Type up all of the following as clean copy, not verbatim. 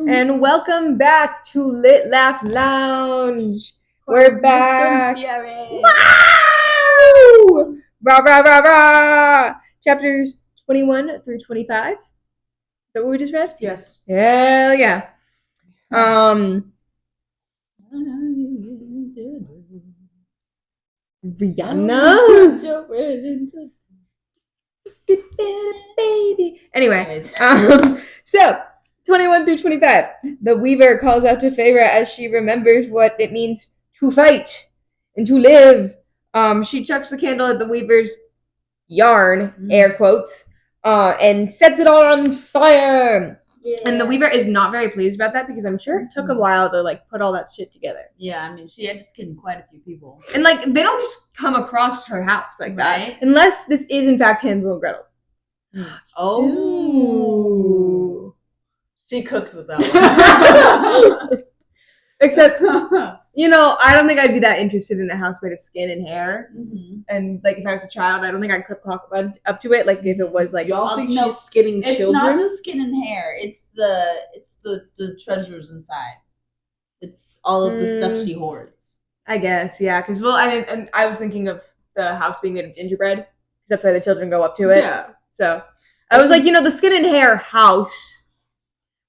And welcome back to Lit Laugh Lounge. We're back. Wow! Rah, rah, rah, rah. Chapters 21 through 25. Is that what we just read? Yes. Hell yeah. Rihanna. Baby. Anyway, so 21 through 25. The Weaver calls out to Feyre as she remembers what it means to fight and to live. She chucks the candle at the Weaver's yarn, air quotes, and sets it all on fire. Yeah. And the Weaver is not very pleased about that because I'm sure it took a while to like put all that shit together. Yeah, I mean, she had to skin quite a few people. And like, they don't just come across her house like that. Unless this is in fact Hansel and Gretel. Oh. Ooh. She cooked with that one. Except, you know, I don't think I'd be that interested in a house made of skin and hair. Mm-hmm. And like, if I was a child, I don't think I'd clip clop up to it. Like, if it was like, y'all think she's skinning children? It's not the skin and hair. It's the treasures inside. It's all of the stuff she hoards. I guess, yeah. Because, well, I mean, and I was thinking of the house being made of gingerbread. Because that's why the children go up to it. Yeah. So, I was like, you know, the skin and hair house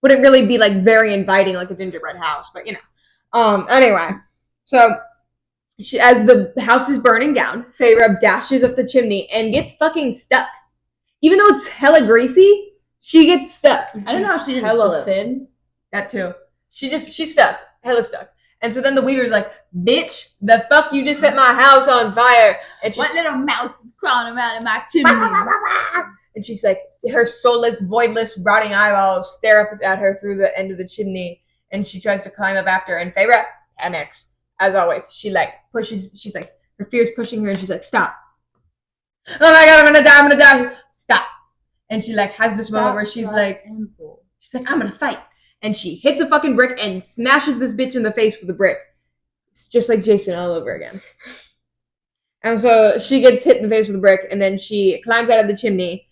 wouldn't really be like very inviting like a gingerbread house. But, you know. Anyway, so as the house is burning down, Feyre dashes up the chimney and gets fucking stuck. Even though it's hella greasy, she gets stuck. I don't know how she didn't hella slip. thin. That too. She's stuck. Hella stuck. And so then the Weaver's like, bitch, the fuck you just set my house on fire. And what little mouse is crawling around in my chimney? And she's like, her soulless, voidless, rotting eyeballs stare up at her through the end of the chimney. And she tries to climb up after, and Feyre panics. As always, she like pushes. She's like, her fear's pushing her, and she's like, stop. Oh my god, I'm gonna die. Stop. And she like has this moment where she's like, I'm gonna fight. And she hits a fucking brick and smashes this bitch in the face with a brick. It's just like Jason all over again. And so she gets hit in the face with a brick, and then she climbs out of the chimney.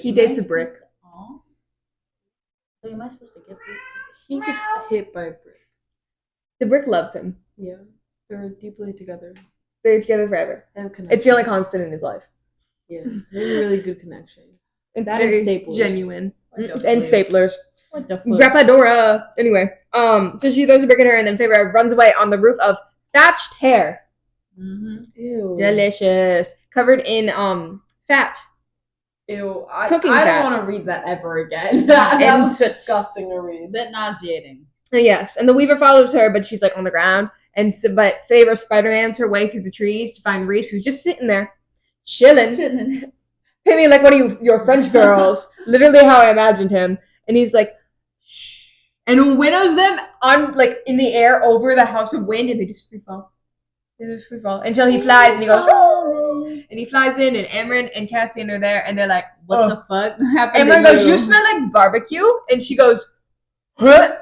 He dates a brick. So am I supposed to get this? He gets hit by a brick. The brick loves him. Yeah. They're deeply together. They're together forever. They have a connection. It's the only constant in his life. Yeah. They have a really good connection. It's that very and staplers. genuine. And staplers. What the fuck? Grapadora. Anyway, so she throws a brick at her, and then Feyre runs away on the roof of thatched hair. Mm-hmm. Ew. Delicious. Covered in fat. Ew. Cooking I fat. don't want to read that ever again. And that was soot. disgusting to read. A bit nauseating. Yes, and the Weaver follows her, but she's like on the ground. And so, but Feyre Spider-Mans her way through the trees to find Rhys, who's just sitting there, chilling. Pay me like one of your French girls. Literally how I imagined him. And he's like, shh. And winnows them on like in the air over the House of Wind, and they just free fall. Until he flies and he goes, woo! And he flies in, and Amren and Cassian are there, and they're like, What the fuck happened? Amren goes, you smell like barbecue? And she goes, huh?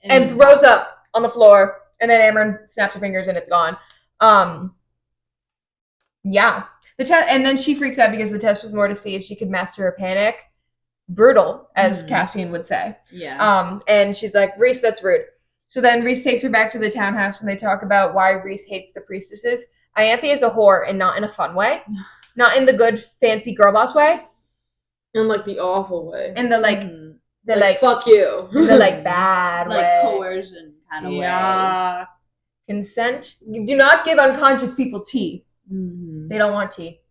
And throws up on the floor, and then Amren snaps her fingers and it's gone. Yeah. And then she freaks out because the test was more to see if she could master her panic. Brutal, as Cassian would say. Yeah. And she's like, Rhys, that's rude. So then Rhys takes her back to the townhouse, and they talk about why Rhys hates the priestesses. Ianthe is a whore, and not in a fun way. Not in the good, fancy girl boss way. In like the awful way. In the like, fuck you. The like bad like way. Coercion kind of way. Yeah. Consent. Do not give unconscious people tea. Mm-hmm. They don't want tea.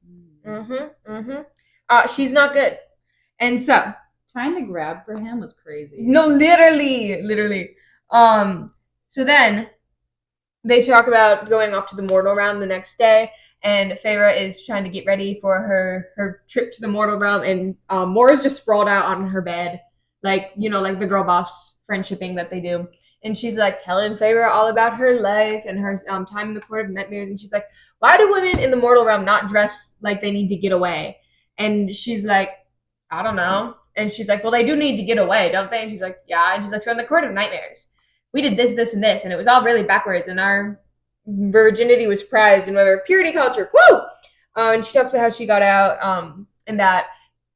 She's not good. And so trying to grab for him was crazy. No, literally. So then they talk about going off to the Mortal Realm the next day, and Feyre is trying to get ready for her trip to the Mortal Realm, and Mora's just sprawled out on her bed, like, you know, like the girl boss friendshipping that they do. And she's like telling Feyre all about her life and her time in the Court of Nightmares, and she's like, why do women in the Mortal Realm not dress like they need to get away? And she's like, I don't know. And she's like, well, they do need to get away, don't they? And she's like, yeah. And she's like, so in the Court of Nightmares, we did this, and this, and it was all really backwards, and our virginity was prized, and we were a purity culture. Woo! And she talks about how she got out, and that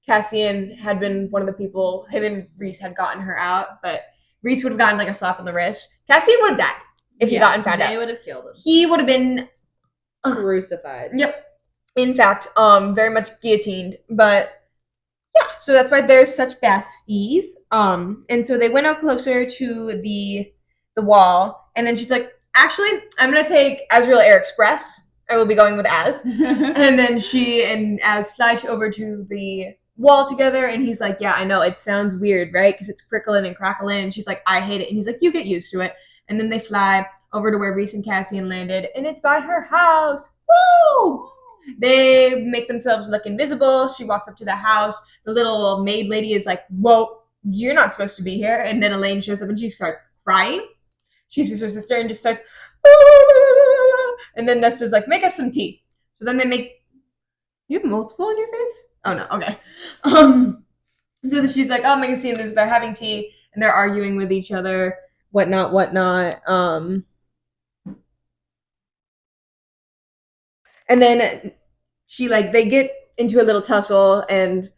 Cassian had been one of the people. Him and Reese had gotten her out, but Reese would have gotten like a slap on the wrist. Cassian would have died if he gotten found out. They would have killed him. He would have been Crucified. Yep. In fact, very much guillotined. But yeah, so that's why they're such besties. And so they went out closer to the wall, and then she's like, actually, I'm gonna take Azrael Air Express. I will be going with Az. And then she and Az fly over to the wall together, and he's like, yeah, I know, it sounds weird, right? Because it's crickling and crackling. And she's like, I hate it. And he's like, you get used to it. And then they fly over to where Reese and Cassian landed, and it's by her house. Woo! They make themselves look invisible. She walks up to the house. The little maid lady is like, whoa, you're not supposed to be here. And then Elaine shows up and she starts crying. She sees her sister and just starts, and then Nesta's like, make us some tea. So then they make, you have multiple in your face? Oh no, okay. So she's like, oh, make a scene. They're having tea and they're arguing with each other, whatnot. And then they get into a little tussle, and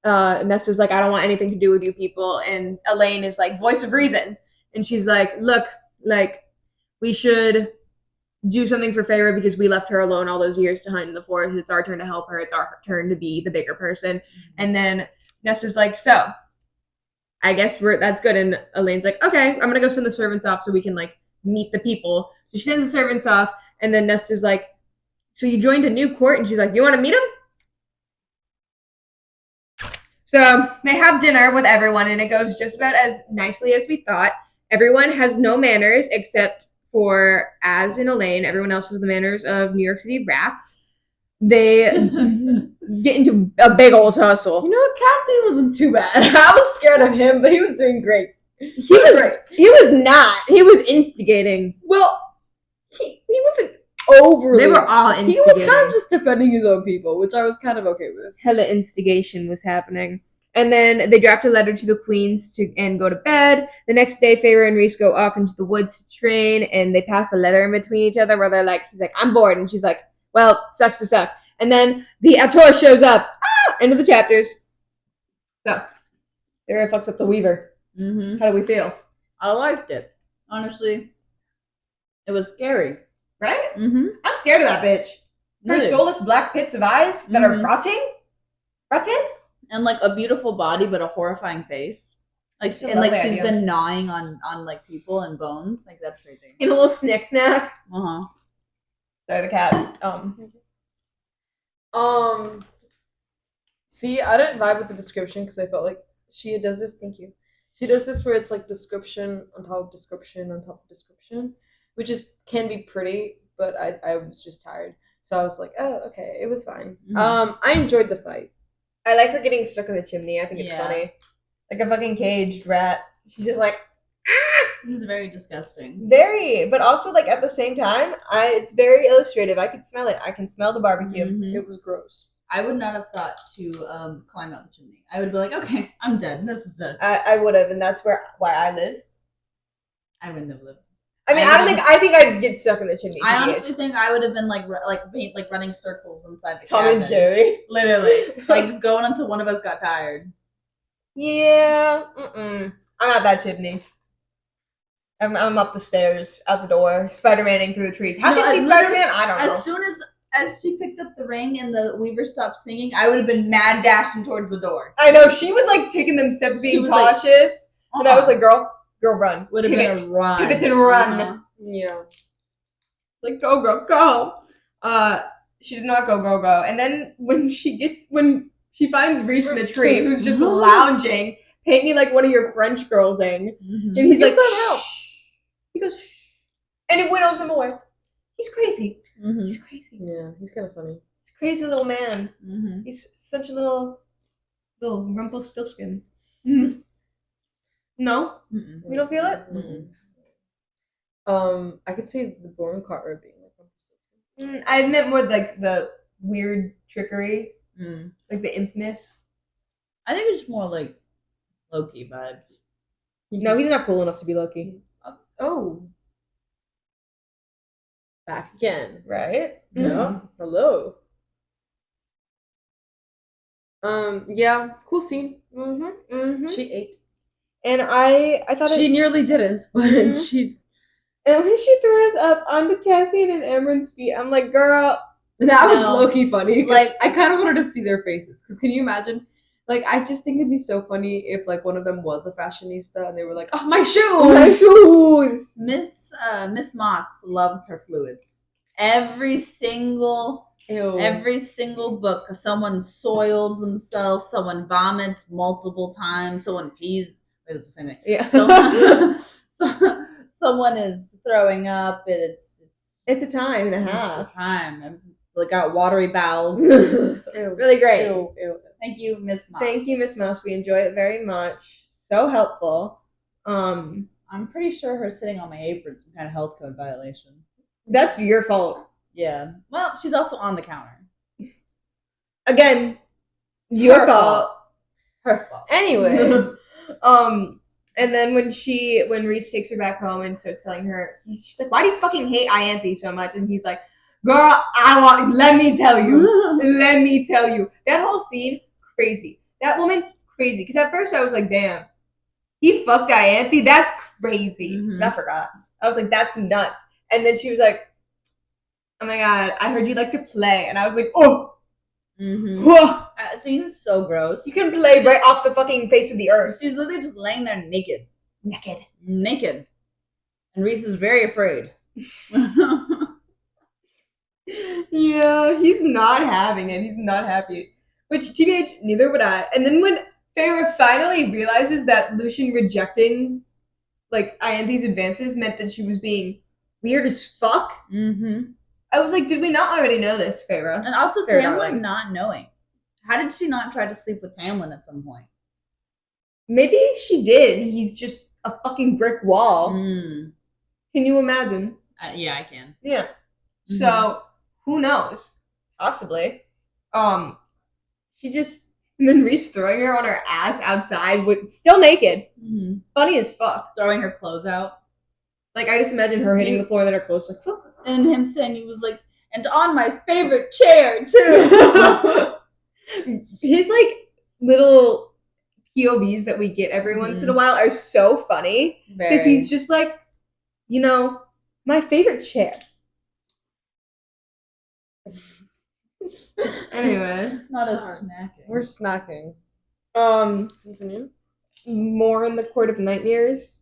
Nesta's like, I don't want anything to do with you people. And Elaine is like, voice of reason. And she's like, look, like, we should do something for Feyre because we left her alone all those years behind in the forest. It's our turn to help her. It's our turn to be the bigger person. And then Nesta's like, so, I guess that's good. And Elaine's like, okay, I'm going to go send the servants off so we can, like, meet the people. So she sends the servants off, and then Nesta's like, so you joined a new court? And she's like, you want to meet him? So they have dinner with everyone, and it goes just about as nicely as we thought. Everyone has no manners except for Az and Elaine. Everyone else has the manners of New York City rats. They get into a big old tussle. You know what? Cassian wasn't too bad. I was scared of him, but he was doing great. He was not. He was instigating. Well, he wasn't overly. They were all instigating. He was kind of just defending his own people, which I was kind of okay with. Hella instigation was happening. And then they draft a letter to the queens and go to bed. The next day, Feyre and Reese go off into the woods to train, and they pass a letter in between each other where they're like, he's like, I'm bored. And she's like, well, sucks to suck. And then the Ator shows up. End of the chapters. So, Feyre fucks up the Weaver. Mm-hmm. How do we feel? I liked it. Honestly, it was scary. Right? Mm-hmm. I'm scared of that bitch. Her soulless black pits of eyes that are rotting. And like a beautiful body, but a horrifying face. Like she's been gnawing on like people and bones. Like that's crazy. And a little snack. Uh-huh. Sorry, the cat. See, I didn't vibe with the description because I felt like she does this. Thank you. She does this where it's like description on top of description on top of description, which can be pretty, but I was just tired, so I was like, oh, okay, it was fine. Mm-hmm. I enjoyed the fight. I like her getting stuck in the chimney. I think it's funny, like a fucking caged rat. She's just like, It's very disgusting. Very, but also like at the same time, it's very illustrative. I can smell it. I can smell the barbecue. Mm-hmm. It was gross. I would not have thought to climb out the chimney. I would be like, okay, I'm dead. This is it. I would have, and that's why I live. I wouldn't have lived. I mean, I think I'd get stuck in the chimney. I honestly think I would have been like running circles inside the Tom cabin. and Jerry. Literally, like just going until one of us got tired. Yeah, I'm at that chimney. I'm up the stairs, out the door, Spider-Maning through the trees. How did she Spider-Man? I don't know. As soon as she picked up the ring and the Weaver stopped singing, I would have been mad dashing towards the door. I know, she was like taking them steps, being cautious, and I was like, girl, run. Would have been a run. Pivot and run. Uh-huh. Yeah. Like, go, girl, go. She did not go. And then when she finds Reese in the tree, who's just lounging, paint me like one of your French girls, and he's like, help. He goes, shh. And it winnows him away. He's crazy. Mm-hmm. He's crazy. Yeah, he's kind of funny. He's a crazy little man. Mm-hmm. He's such a little Rumpelstiltskin. Mm-hmm. No? Mm-mm. You don't feel it? Mm-mm. I could see the Born Cartwright being like I meant more like the weird trickery, like the impness. I think it's more like Loki vibes. No, he's not cool enough to be Loki. Oh. Back again. Right? Yeah. Hello. Yeah, cool scene. She She ate. and I thought She nearly didn't, but Mhm. she. and when she throws up onto Cassian and Amron's feet, I'm like, girl. That was No. low key funny. Like- Like I kind of wanted to see their faces. Because can you imagine? Like I just think it'd be so funny if like one of them was a fashionista and they were like, "Oh my shoes!" My shoes. Miss Moss loves her fluids. Every single book, someone soils themselves, someone vomits multiple times, someone pees. It's the same thing. Yeah. Someone is throwing up. It's It's a time and a it's a half. time. I'm like got watery bowels. Ew. Really great. Ew. Thank you, Miss Moss. Thank you, Miss Mouse. We enjoy it very much. So helpful. I'm pretty sure her sitting on my apron is some kind of health code violation. That's your fault. Yeah. Well, she's also on the counter. Again, your Her fault. Her fault. Anyway, and then when Reese takes her back home and starts telling her, she's like, "Why do you fucking hate Ianthe so much?" And he's like, "Girl, let me tell you, let me tell you." That whole scene, crazy. That woman, crazy. Because at first I was like, "Damn, he fucked Ianthe. That's crazy." Mhm. And I forgot. I was like, "That's nuts." And then she was like, "Oh my god, I heard you like to play," and I was like, "Oh." Mm-hmm. Whoa. Seems so gross. You can play right off the fucking face of the earth. She's literally just laying there naked. Naked. And Reese is very afraid. Yeah, he's not having it. He's not happy. Which, TBH, neither would I. And then when Feyre finally realizes that Lucian rejecting, like, Ianthe's advances meant that she was being weird as fuck, Mm-hmm. I was like, did we not already know this, Feyre? And also Fair Tamlin darling. not knowing. How did she not try to sleep with Tamlin at some point? Maybe she did. He's just a fucking brick wall. Mm. Can you imagine? Yeah, I can. Yeah. Mhm. So who knows? Possibly. She just and then Reese throwing her on her ass outside with still naked. Mm-hmm. Funny as fuck. Throwing her clothes out. Like I just imagine her hitting the floor, then her clothes like fuck. And him saying he was like, and on my favorite chair too. His like little POVs that we get every once in a while are so funny because he's just like, you know, my favorite chair. Anyway, not a Sorry. snacking. We're snacking. Continue. more in the Court of Nightmares.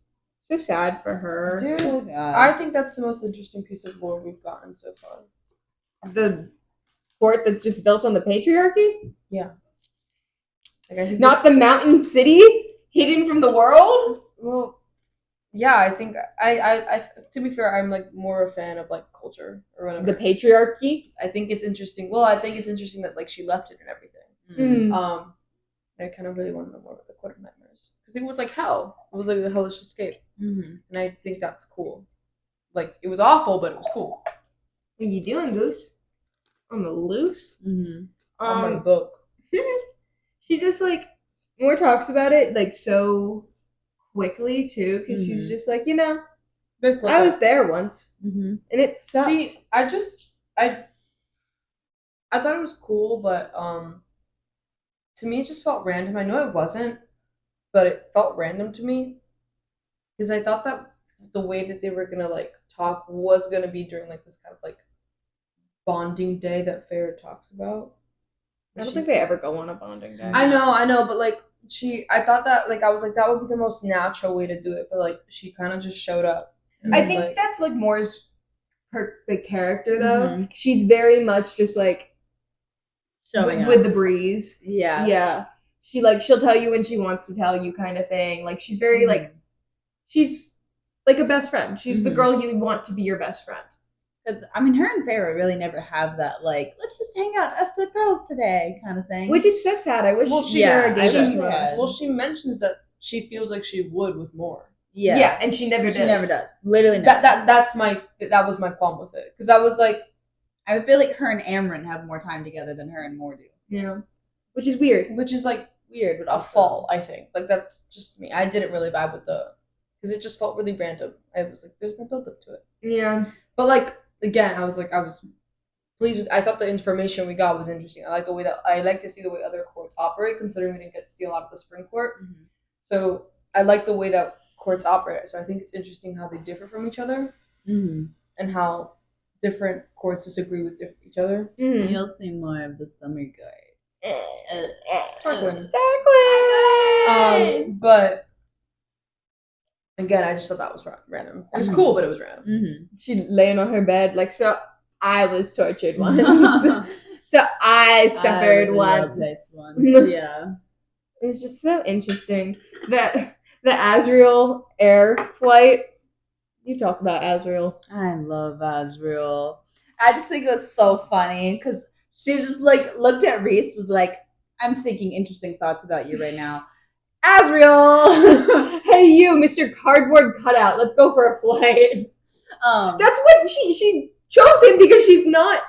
So sad for her. Dude, Oh, God. I think that's the most interesting piece of lore we've gotten so far. The court that's just built on the patriarchy? Like, I think Not the mountain city hidden from the world? Well, yeah, I think I to be fair, I'm like more a fan of like culture or whatever. The patriarchy? I think it's interesting. Well, I think it's interesting that like she left it and everything. Mm. I kind of really want to know more about the Court of Nightmares because it was like hell. It was like a hellish escape, Mm-hmm. and I think that's cool. Like it was awful, but it was cool. What are you doing, Goose? On the loose? Mm-hmm. On my book. She just like more talks about it like so quickly too, because she's Mhm. just like, you know, They flip I it. was there once Mm-hmm. and it sucked. See, I thought it was cool, but to me it just felt random. I know it wasn't, but it felt random to me because I thought that the way that they were gonna like talk was gonna be during like this kind of like bonding day that Feyre talks about. I don't think they ever go on a bonding day. I know, but like I thought that like I was like that would be the most natural way to do it, but like she kind of just showed up. and I was think like, that's like Moore's her the character though. Mhm. She's very much just like Showing with up. the breeze. Yeah. Yeah. She'll tell you when she wants to tell you kind of thing. Like she's very like she's like a best friend. She's the Mhm. girl you want to be your best friend. Because I mean, her and Feyre really never have that like, let's just hang out us the girls today kind of thing. Which is so sad. I wish Well, Sarah gave I that wish to she us. had. well, she mentions that she feels like she would with more. Yeah, and she never she does. never does. Literally never. That was my qualm with it because I was like, I feel like her and Amryn have more time together than her and Moore do. Yeah. Which is weird. which is like Weird, but a also- fall. I think like that's just me. I didn't really vibe with because it just felt really random. I was like, there's no build up to it. Yeah. But like again, I was pleased with. I thought the information we got was interesting. I like to see the way other courts operate, considering we didn't get to see a lot of the Supreme Court. Mm-hmm. So I like the way that courts operate. So I think it's interesting how they differ from each other Mm-hmm. and how different courts disagree with each other. Mm-hmm. You'll see more of the summer guard. Darkwing. Darkwing! But again, I just thought that was random. It was cool, but it was random. Mm-hmm. She laying on her bed like, so I was tortured once. So I suffered once. Yeah. It's just so interesting that the Azriel air flight. You talk about Azriel. I love Azriel. I just think it was so funny because she just like looked at Reese, was like, I'm thinking interesting thoughts about you right now. Azriel! Hey, you, Mr. Cardboard Cutout. Let's go for a flight. That's what she chose him because she's not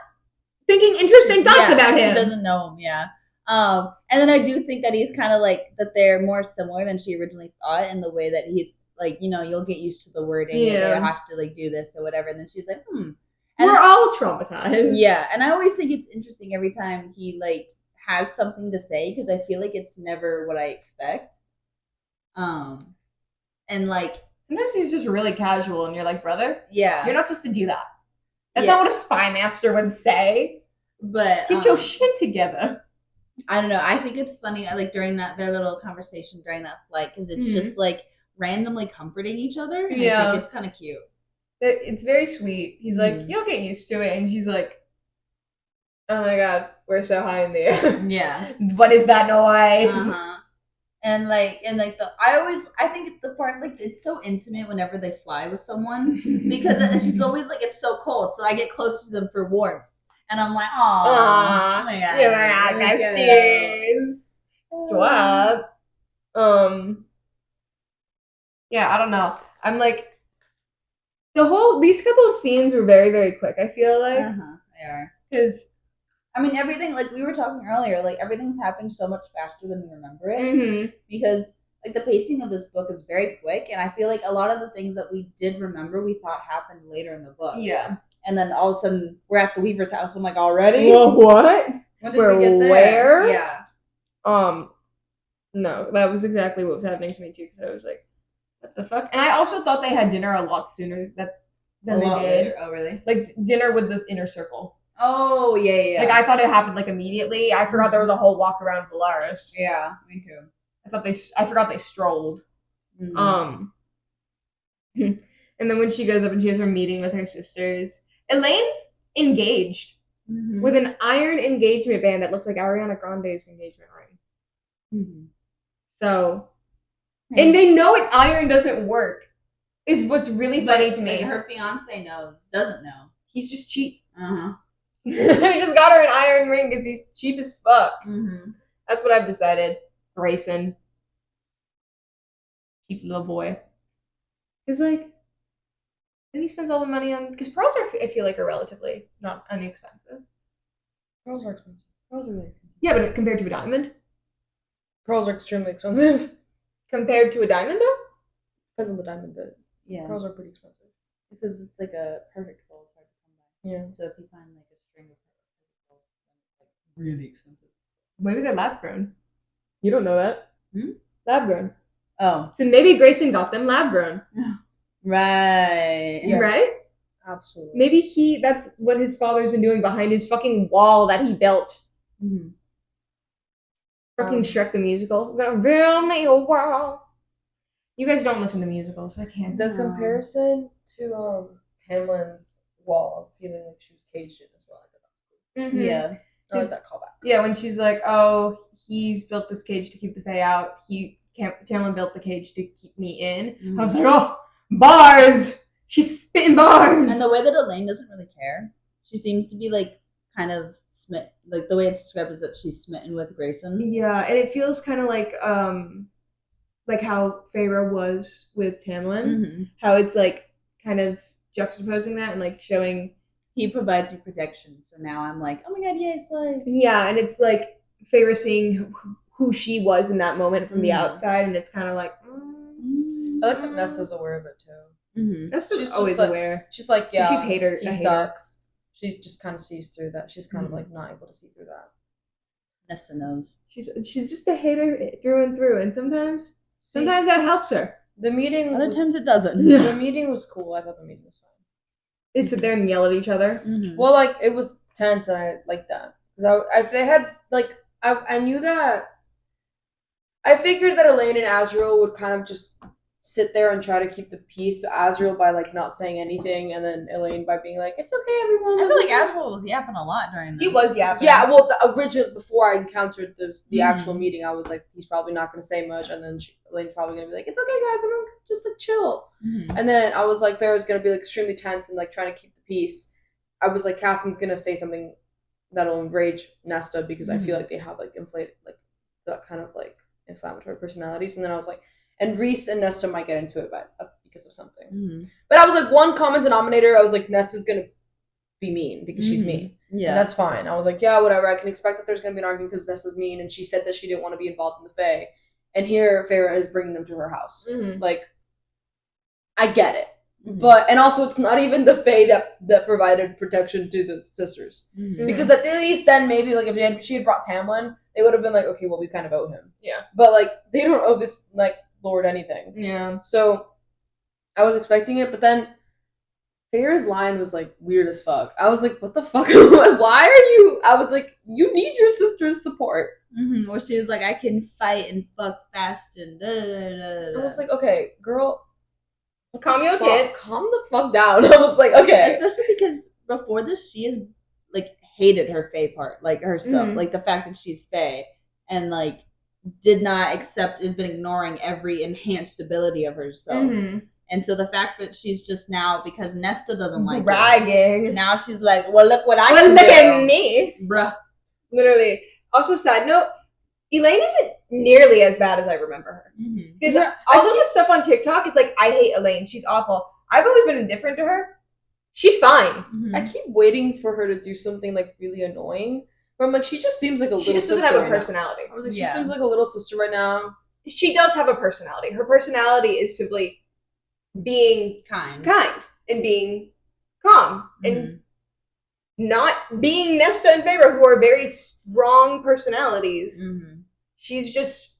thinking interesting thoughts about him. She doesn't know him, yeah. And then I do think that he's kind of like that they're more similar than she originally thought in the way that he's like, you'll get used to the wording. Yeah. You have to like do this or whatever. And then she's like, And we're all traumatized. Yeah, and I always think it's interesting every time he like has something to say because I feel like it's never what I expect. And like sometimes he's just really casual, and you're like, brother, yeah, you're not supposed to do that. That's not what a spy master would say. But Get your shit together. I don't know. I think it's funny, like during their little conversation during that flight, because it's just like randomly comforting each other. And I think it's kind of cute. It's very sweet. He's like, you'll get used to it, and she's like, oh my god, we're so high in the air. Yeah. What is that noise? And I think the part like it's so intimate whenever they fly with someone because she's always like it's so cold, so I get close to them for warmth, and I'm like, oh my god, you're my besties. Swap. Yeah, I don't know. I'm like, these couple of scenes were very, very quick. I feel like they are because. I mean, everything, like we were talking earlier, like everything's happened so much faster than we remember it. Mm-hmm. Because, like, the pacing of this book is very quick. And I feel like a lot of the things that we did remember, we thought happened later in the book. Yeah. And then all of a sudden, we're at the Weaver's house. I'm like, already? Well, what? When did we get there? Where? Yeah. No, that was exactly what was happening to me, too. Because I was like, what the fuck? And I also thought they had dinner a lot sooner than they did. Later. Oh, really? Like, dinner with the inner circle. Oh, yeah. Like, I thought it happened, like, immediately. I forgot there was a whole walk around Valaris. Yeah, me too. I forgot they strolled. Mm-hmm. And then when she goes up and she has her meeting with her sisters, Elaine's engaged with an iron engagement band that looks like Ariana Grande's engagement ring. Mm-hmm. So, and they know iron doesn't work. Is what's really funny to me. Her fiance doesn't know. He's just cheap. He just got her an iron ring because he's cheap as fuck. Mm-hmm. That's what I've decided. Grayson. Cheap little boy. Because, like, then he spends all the money on... Because pearls I feel like, are relatively not inexpensive. Pearls are expensive. Pearls are really expensive. Yeah, but compared to a diamond? Pearls are extremely expensive. Compared to a diamond, though? Depends on the diamond, but yeah, pearls are pretty expensive. Because it's like a perfect pearl. It's hard to come by. Yeah. So if you find like a string of pearls, then it's like really expensive. Maybe they're lab grown. You don't know that. Lab grown. Oh. So maybe Grayson got them lab grown. Right. Yes. Right? Absolutely. Maybe that's what his father's been doing behind his fucking wall that he built. Mm-hmm. Fucking Shrek the Musical. Gonna build me a wall. You guys don't listen to musicals, so I can't. The comparison to Tamlin's wall, feeling like she was caged in as well. I thought that was cool. Mm-hmm. Yeah. I like that callback. Yeah, when she's like, "Oh, he's built this cage to keep the Fae out. Tamlin built the cage to keep me in." Mm-hmm. I was like, "Oh, bars! She's spitting bars!" And the way that Elaine doesn't really care, she seems to be like kind of smitten. Like the way it's described is that she's smitten with Grayson. Yeah, and it feels kind of like how Feyre was with Tamlin. Mm-hmm. How it's like kind of juxtaposing that and like showing he provides you protection. So now I'm like, oh my god, yay, Slay. Yeah, and it's like Feyre seeing who she was in that moment from the outside, and it's kind of like. I like that Nesta's aware of it too. Mm-hmm. Nesta's She's always like, aware. She's like, yeah, she's hater. He sucks. she just kind of sees through that. She's kind of like not able to see through that. Nesta knows. She's just a hater through and through, and sometimes that helps her. The meeting Other was times it doesn't. the meeting was cool. I thought the meeting was fun. They sit there and yell at each other. Mhm. Well, like it was tense, and I liked that because if they had like I knew that I figured that Elaine and Azriel would kind of just sit there and try to keep the peace. So Azriel by like not saying anything, and then Elaine by being like, "It's okay, everyone." I feel like Azriel was yapping a lot during this. He was yapping. Yeah, well, the original before I encountered the Mhm. actual meeting, I was like, he's probably not going to say much, and then Elaine's probably going to be like, "It's okay, guys, everyone, just like chill." Mhm. And then I was like, Farrah's going to be like extremely tense and like trying to keep the peace. I was like, Cassian's going to say something that'll enrage Nesta because I feel like they have like inflated like that kind of like inflammatory personalities. And then I was like, and Reese and Nesta might get into it because of something. Mhm. But I was like, one common denominator. I was like, Nesta's going to be mean because she's mean. Yeah. And that's fine. I was like, yeah, whatever. I can expect that there's going to be an argument because Nessa's mean, and she said that she didn't want to be involved in the Fae. And here, Farrah is bringing them to her house. Mm-hmm. Like, I get it. Mhm. But, and also, it's not even the Fae that provided protection to the sisters. Mhm. Because at least then, maybe, like, if she had brought Tamlin, they would have been like, okay, well, we kind of owe him. Yeah. But, like, they don't owe this, like, Lord anything. Yeah. So, I was expecting it, but then Farrah's line was like weird as fuck. I was like, what the fuck? Why are you? I was like, you need your sister's support. Mhm. Where she was like, I can fight and fuck fast and da da da da. I was like, okay, girl, what the Calm your fuck? tits. Calm the fuck down. I was like, okay. Especially because before this, she has like hated her Fae part, like herself, Mhm. like the fact that she's Fae, and like did not accept, has been ignoring every enhanced ability of herself. Mm-hmm. And so the fact that she's just now, because Nesta doesn't like it, Bragging. now she's like, well, look what I Well, can look do. at me. Bruh. Literally. Also, side note, Elaine isn't nearly as bad as I remember her. Mhm. Because Yeah, all of the stuff on TikTok is like, I hate Elaine. She's awful. I've always been indifferent to her. She's fine. Mhm. I keep waiting for her to do something like really annoying. But I'm like, she just seems like a She little just doesn't sister have a right personality. now. I was like, Yeah. she seems like a little sister right now. She does have a personality. Her personality is simply being Kind. and being calm and Mhm. not being Nesta and Feyre, who are very strong personalities. Mhm. She's just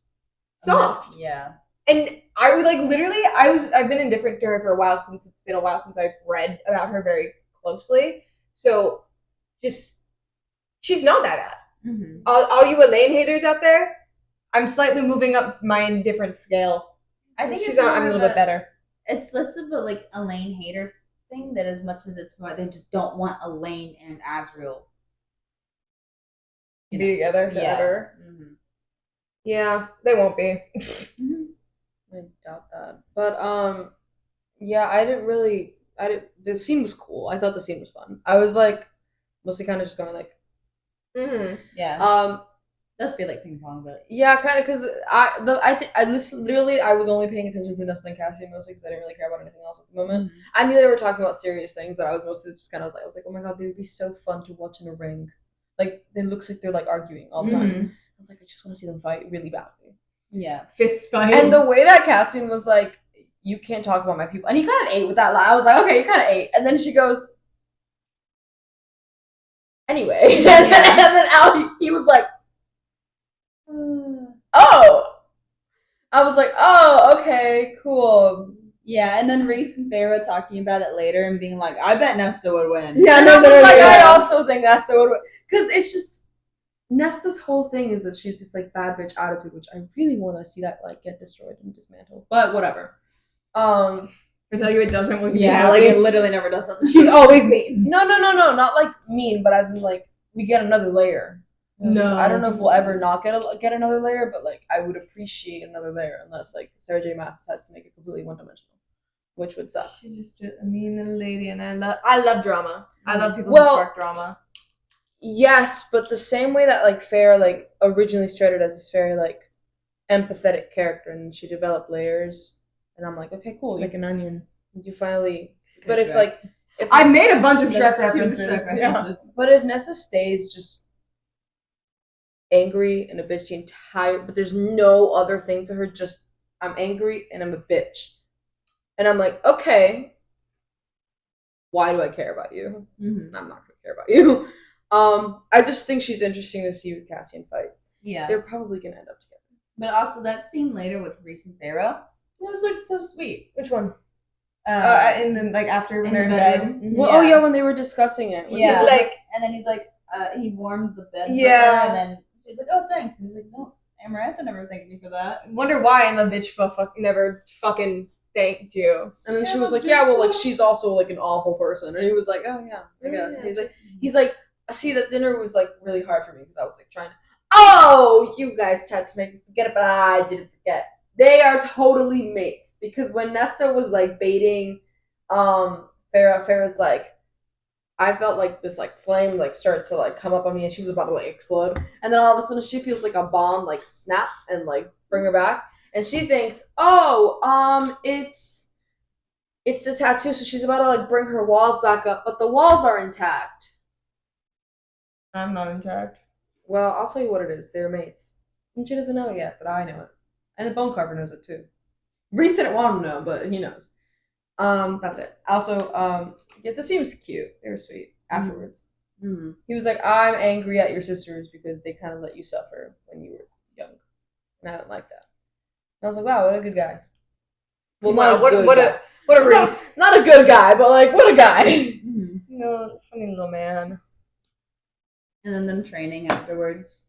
soft. Yeah. And I would like literally I've been indifferent to her for a while since it's been a while since I've read about her very closely. So just she's not that bad. Mhm. All you Elaine haters out there, I'm slightly moving up my indifference scale. I think I'm a little bit better. It's less of a like Elaine hater thing that as much as it's why they just don't want Elaine and Azriel. Be together forever. Yeah. Mhm. Yeah, they won't be. Mhm. I doubt that. But yeah, I didn't the scene was cool. I thought the scene was fun. I was like mostly kind of just going like Mm-hmm. Yeah. Does feel like ping pong, but yeah, kind of because I listened literally I was only paying attention to Nesta and Cassie mostly because I didn't really care about anything else at the moment. I knew they were talking about serious things, but I was mostly just kind of I was like, oh my god, they would be so fun to watch in a ring. Like it looks like they're like arguing all the time. Mhm. I was like, I just want to see them fight really badly. yeah. Fist fight. And the way that Cassian was like, you can't talk about my people, and he kind of ate with that lie. I was like, okay, you kind of ate, and then she goes, anyway, and then Al, he was like, oh, I was like, oh, okay, cool. Yeah, and then Reese and Farrah talking about it later and being like, I bet Nesta would win. Yeah, And no, I was no, like, no, I no. also think that's so, because it's just Nesta's whole thing is that she's this like bad bitch attitude, which I really want to see that like get destroyed and dismantled. But whatever. I tell you, it doesn't make me Yeah, happy. like it literally never does something. She's always mean. No, not like mean, but as in like we get another layer. No. I don't know if we'll ever not get another layer, but like I would appreciate another layer unless like Sarah J. Maas has to make it completely one dimensional, which would suck. She's just a mean little lady, and I love drama. I love people Well- who spark drama. Yes, but the same way that like Farrah like originally started as this very like empathetic character, and she developed layers, and I'm like, okay, cool, Like an onion. you finally. But if Shrek. like if I made a bunch of There's Shrek two references. Shrek Yeah. references. But if Nessa stays just angry and a bitch the entire, but there's no other thing to her, just I'm angry and I'm a bitch. And I'm like, okay, why do I care about you? Mhm. I'm not gonna care about you. I just think she's interesting to see with Cassian fight. Yeah. They're probably gonna end up together. But also that scene later with Reese and Farrah. It was like so sweet. Which one? And then like after when in they're in the bed. bedroom? Mhm. Well, Yeah. oh yeah, when they were discussing it. When he Yeah. was like And then he's like, he warmed the bed. Yeah. For her, and then she's like, oh, thanks. And he's like, no, Amarantha never thanked me for that. wonder why I'm a bitch fuck never fucking thanked you. and then she Yeah, was like, but yeah, well, like people- she's also like an awful person, and he was like, oh yeah, I guess. And he's like, see, that dinner was like really hard for me because I was like trying to. Oh, you guys tried to make me forget it, but I didn't forget. They are totally mates because when Nesta was like baiting, Farrah's like, I felt like this like flame like start to like come up on me, and she was about to like explode, and then all of a sudden she feels like a bomb like snap and like bring her back, and she thinks, oh, it's the tattoo, so she's about to like bring her walls back up, but the walls are intact. I'm not intact. Well, I'll tell you what it is. They're mates. And she doesn't know it yet, but I know it. And the bone carver knows it too. Reese didn't want him to know, but he knows. That's it. Also, yeah, the scene was cute. They were sweet afterwards. Mm-hmm. He was like, I'm angry at your sisters because they kind of let you suffer when you were young. And I don't like that. And I was like, wow, what a good guy. Well, Wow, not a good what guy. a what a race. Not a good guy, but like, what a guy. Mm-hmm. No, funny little man. And then them training afterwards.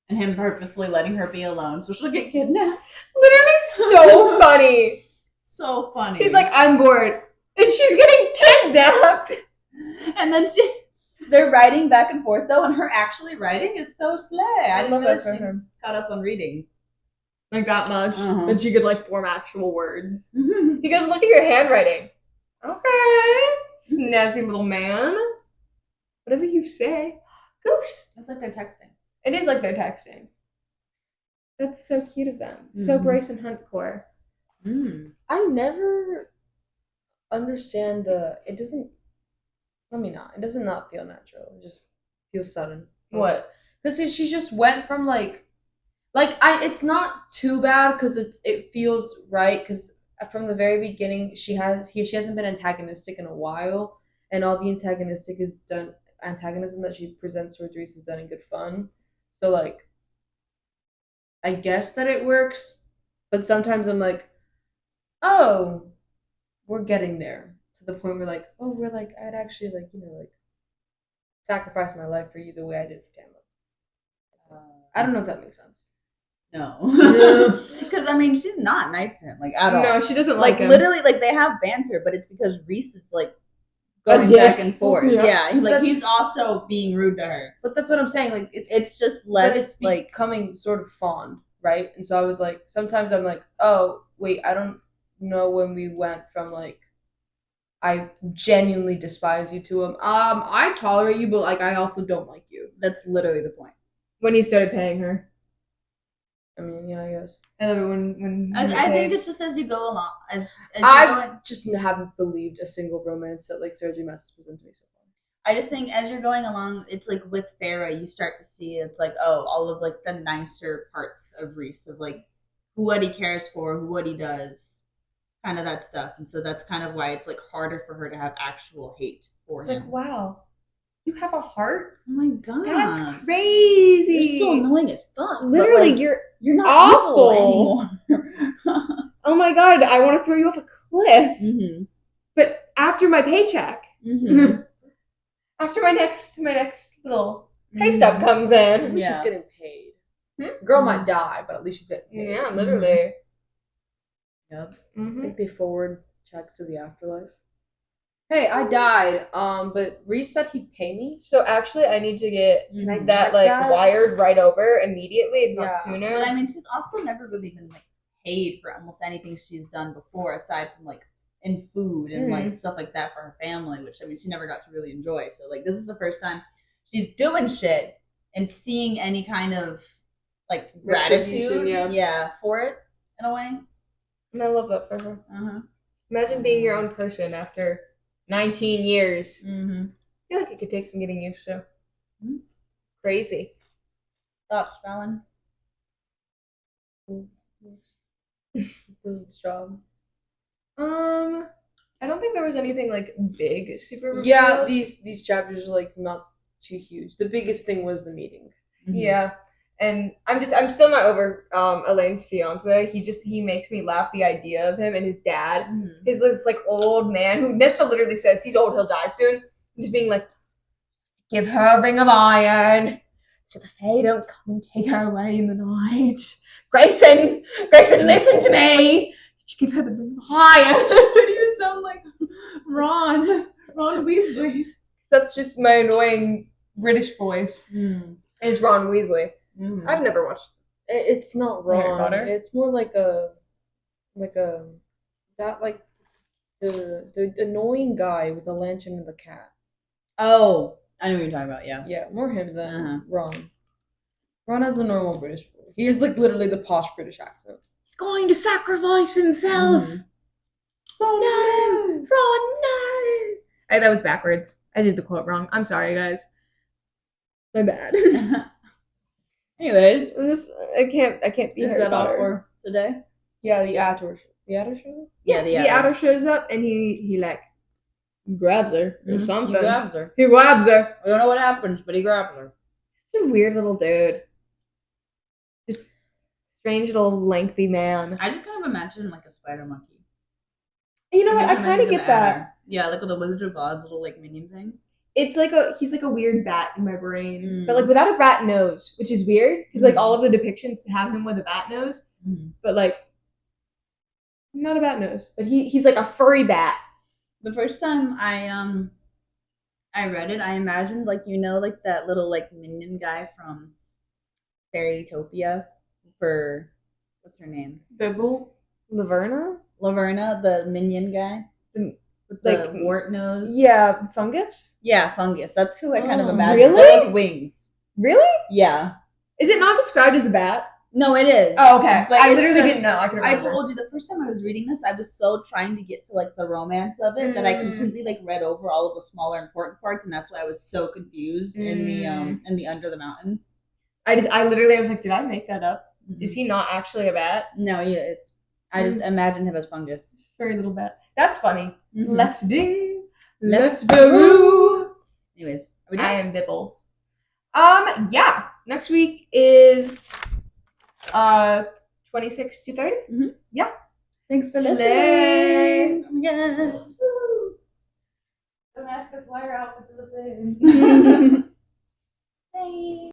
And him purposely letting her be alone so she'll get kidnapped. Literally so funny. So funny. He's like, I'm bored. And she's getting kidnapped. and then they're writing back and forth though, and her actually writing is so slay. I didn't love realize that for she her. caught up on reading. Like that much. Uh-huh. And she could like form actual words. He goes, look at your handwriting. Okay. Snazzy little man. Whatever you say. Goose. It's like they're texting. It is like they're texting. That's so cute of them. So Mhm. Bryce and Hunt core. I never understand it doesn't, it does not feel natural. It just feels sudden. What? Because she just went from it's not too bad because it feels right because from the very beginning she hasn't been antagonistic in a while, and all the antagonism that she presents towards Reese is done in good fun. So like, I guess that it works, but sometimes I'm like, oh, we're getting there to the point where like, oh, we're like, I'd actually like, sacrifice my life for you the way I did for Tamlin. I don't know if that makes sense. No. Because, I mean, she's not nice to him, like, at all. No, she doesn't like, like him. literally, like, they have banter, but it's because Reese is, like, A going dick. back and forth. Yeah. Yeah. Like, That's- he's also being rude to her. But that's what I'm saying. Like It's just but less, it's like, becoming sort of fond, right? And so I was like, sometimes I'm like, oh wait, I don't know when we went from like, I genuinely despise you to I tolerate you, but like I also don't like you. that's literally the point. When he started paying her. I mean, yeah, I guess. I love it when I he think paid. it's just as you go along. As you're I going, just haven't believed a single romance that like Sarah J. Maas has presented to me so far. I just think as you're going along, it's like with Farrah, you start to see it's like, oh, all of like the nicer parts of Reese, of like what he cares for, what he does, kind of that stuff. And so that's kind of why it's like harder for her to have actual hate for It's him. like, wow, you have a heart? Oh my god, That's crazy. You're still annoying as fuck. but, Literally, like, you're you're not awful. evil anymore. oh my god, I want to throw you off a cliff. mm-hmm. But after my paycheck, Mm-hmm. after my next little pay stub comes in. At least Yeah. she's getting paid. Hmm? Girl Mhm. might die, but at least she's getting paid. Yeah, literally. Yep. I Mm-hmm. think they forward checks to the afterlife. Hey, I died. But Reese said he'd pay me. So actually, I need to get Can I that check like that? wired right over immediately, if Yeah. not sooner. But I mean, she's also never really been like paid for almost anything she's done before, aside from like in food and like stuff like that for her family, which I mean, she never got to really enjoy. So like, this is the first time she's doing shit and seeing any kind of like Retribution, gratitude, yeah. for it in a way. And I love that for her. Uh-huh. Imagine being your own person after 19 years. Mm-hmm. I feel like it could take some getting used to. Mhm. Crazy. Thoughts, Fallon? Does its job. I don't think there was anything like big super revealed. Yeah, these chapters are like not too huge. The biggest thing was the meeting. Yeah. And I'm still not over Elaine's fiance. He makes me laugh, the idea of him and his dad. Mhm. His this like old man who Nesta literally says he's old, he'll die soon. Just being like, give her a ring of iron so the Fae don't come and take her away in the night. Grayson, listen to me. Give her the ring of iron. Why do you sound like Ron Weasley? That's just my annoying British voice. Is Ron Weasley. Mm-hmm. I've never watched. It's not Harry wrong. Potter? It's more like the annoying guy with the lantern and the cat. Oh, I know what you're talking about. Yeah. Yeah, more him than Uh-huh. Ron. Ron has a normal British voice. He has like literally the posh British accent. He's going to sacrifice himself. Mhm. Oh no, Ron, no. Hey, that was backwards. I did the quote wrong. I'm sorry, guys. My bad. Anyways, I can't be is Harry that all Potter. for today? Yeah, the Ator. The Ator show? Yeah, the Adder shows up and he like grabs her or something. He grabs her. He grabs her. I don't know what happens, but he grabs her. Such a weird little dude. Just strange little lengthy man. I just kind of imagine like a spider monkey. You know what? I Just kind of imagine get the that. adder. Yeah, like with the Wizard of Oz little like minion thing. It's like he's like a weird bat in my brain, Mm. but like without a bat nose, which is weird because like all of the depictions have him with a bat nose, but like not a bat nose, but he's like a furry bat. The first time I read it, I imagined like like that little like minion guy from Fairytopia for what's her name? Bibble, Laverna, Laverna, the minion guy. With the like wart nose. yeah, fungus. Yeah, fungus. That's who I kind of Oh, imagined. really? But with wings. Really? Yeah. Is it not described as a bat? No, it is. Oh, okay. But I it's literally just- didn't know. I could I remember. told you the first time I was reading this, I was so trying to get to like the romance of it that I completely like read over all of the smaller important parts, and that's why I was so confused in the Under the Mountain. I was like, did I make that up? Is he not actually a bat? No, he is. I just imagined him as fungus. Furry little bat. That's funny. Mhm. Lefting, Left leftaroo. Anyways, are we I done? am Bibble. Yeah. Next week is 26 to 30. Thanks for Slay. listening. Oh my god. Don't ask us why our outfits are the same. Bye.